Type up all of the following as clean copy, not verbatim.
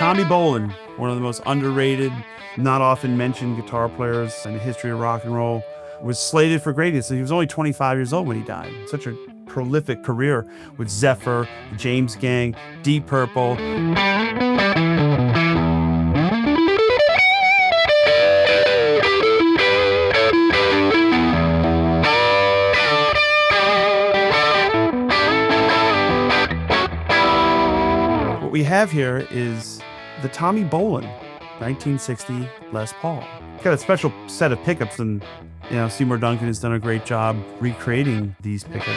Tommy Bolin, one of the most underrated, not often mentioned guitar players in the history of rock and roll, was slated for greatness. He was only 25 years old when he died. Such a prolific career with Zephyr, the James Gang, Deep Purple. What we have here is the Tommy Bolin 1960 Les Paul. It's got a special set of pickups, and Seymour Duncan has done a great job recreating these pickups.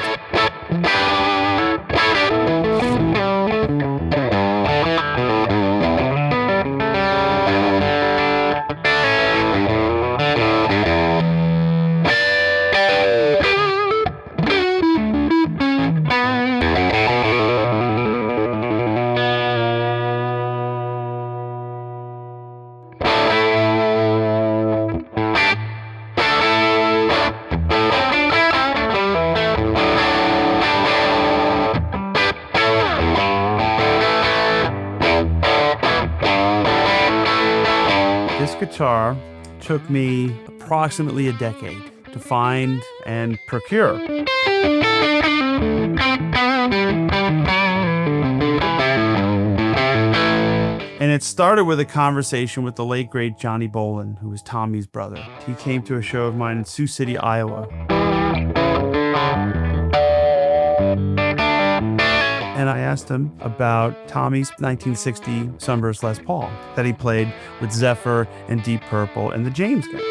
This guitar took me approximately a decade to find and procure. And it started with a conversation with the late, great Johnnie Bolin, who was Tommy's brother. He came to a show of mine in Sioux City, Iowa. And I asked him about Tommy's 1960 Sunburst Les Paul that he played with Zephyr and Deep Purple and the James Gang.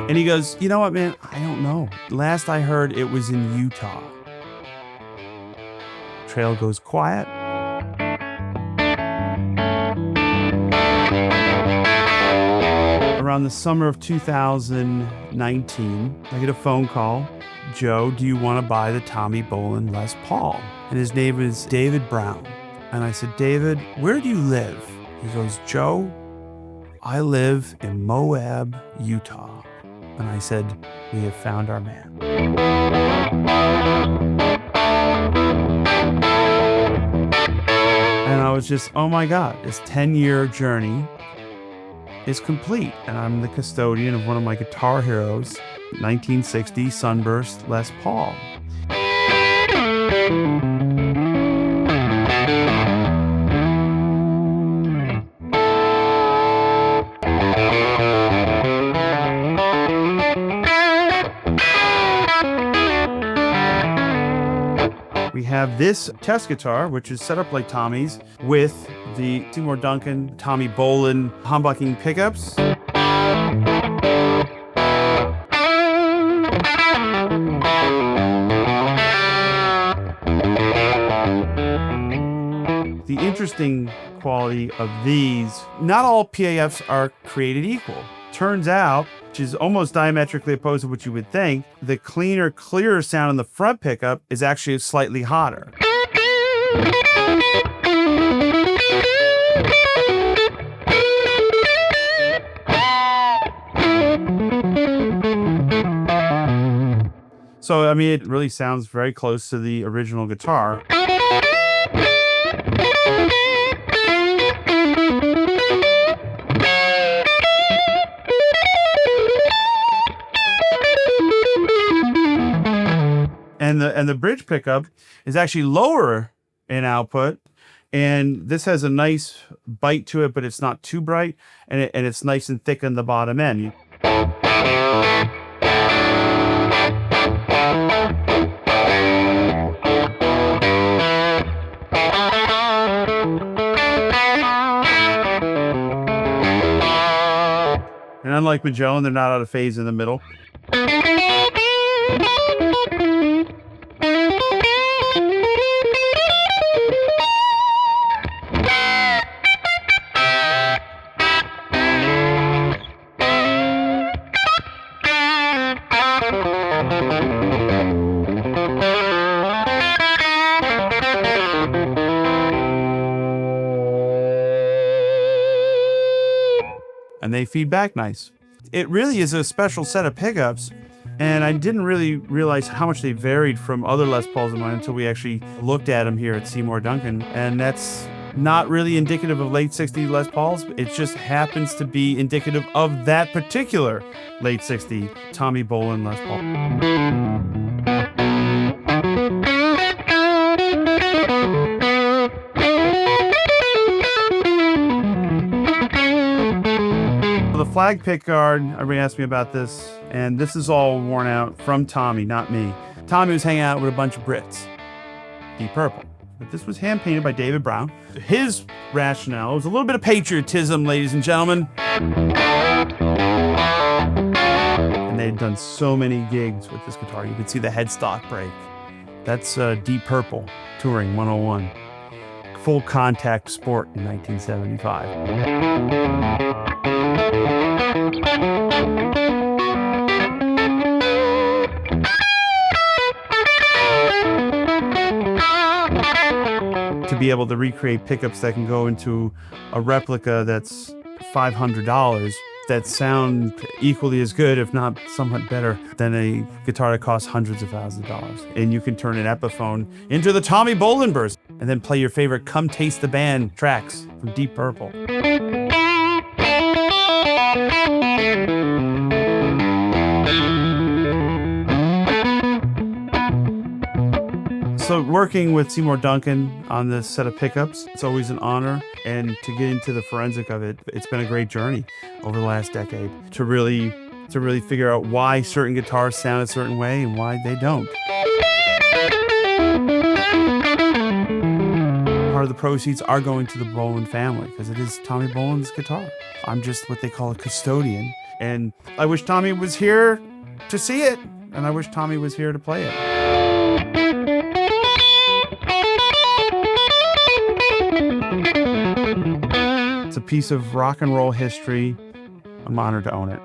And he goes, "You know what, man? I don't know. Last I heard, it was in Utah." Trail goes quiet. Around the summer of 2019, I get a phone call. "Joe, do you want to buy the Tommy Bolin Les Paul?" And his name is David Brown. And I said, "David, where do you live?" He goes, "Joe, I live in Moab, Utah." And I said, "We have found our man." And I was just, oh my God, this 10-year journey is complete. And I'm the custodian of one of my guitar heroes, 1960 Sunburst Les Paul. We have this test guitar, which is set up like Tommy's, with the Seymour Duncan, Tommy Bolin humbucking pickups. The interesting quality of these, not all P.A.Fs are created equal. Turns out, which is almost diametrically opposed to what you would think, the cleaner, clearer sound in the front pickup is actually slightly hotter. So, I mean, it really sounds very close to the original guitar. And the bridge pickup is actually lower in output, and this has a nice bite to it, but it's not too bright, and it's nice and thick on the bottom end. And unlike Magellan, they're not out of phase in the middle. And they feed back nice. It really is a special set of pickups, and I didn't really realize how much they varied from other Les Pauls of mine until we actually looked at them here at Seymour Duncan, and that's not really indicative of late 60s Les Pauls. It just happens to be indicative of that particular late 60s Tommy Bolin Les Paul. The flag pickguard, everybody asked me about this, and this is all worn out from Tommy, not me. Tommy was hanging out with a bunch of Brits, Deep Purple. But this was hand-painted by David Brown. His rationale was a little bit of patriotism, ladies and gentlemen. And they'd done so many gigs with this guitar. You could see the headstock break. That's Deep Purple, Touring 101. Full contact sport in 1975. To be able to recreate pickups that can go into a replica that's $500 that sound equally as good, if not somewhat better, than a guitar that costs hundreds of thousands of dollars. And you can turn an Epiphone into the Tommy Bolin Burst and then play your favorite Come Taste the Band tracks from Deep Purple. So working with Seymour Duncan on this set of pickups, it's always an honor. And to get into the forensic of it, it's been a great journey over the last decade to really figure out why certain guitars sound a certain way and why they don't. Part of the proceeds are going to the Bolin family because it is Tommy Bolin's guitar. I'm just what they call a custodian. And I wish Tommy was here to see it. And I wish Tommy was here to play it. It's a piece of rock and roll history. I'm honored to own it.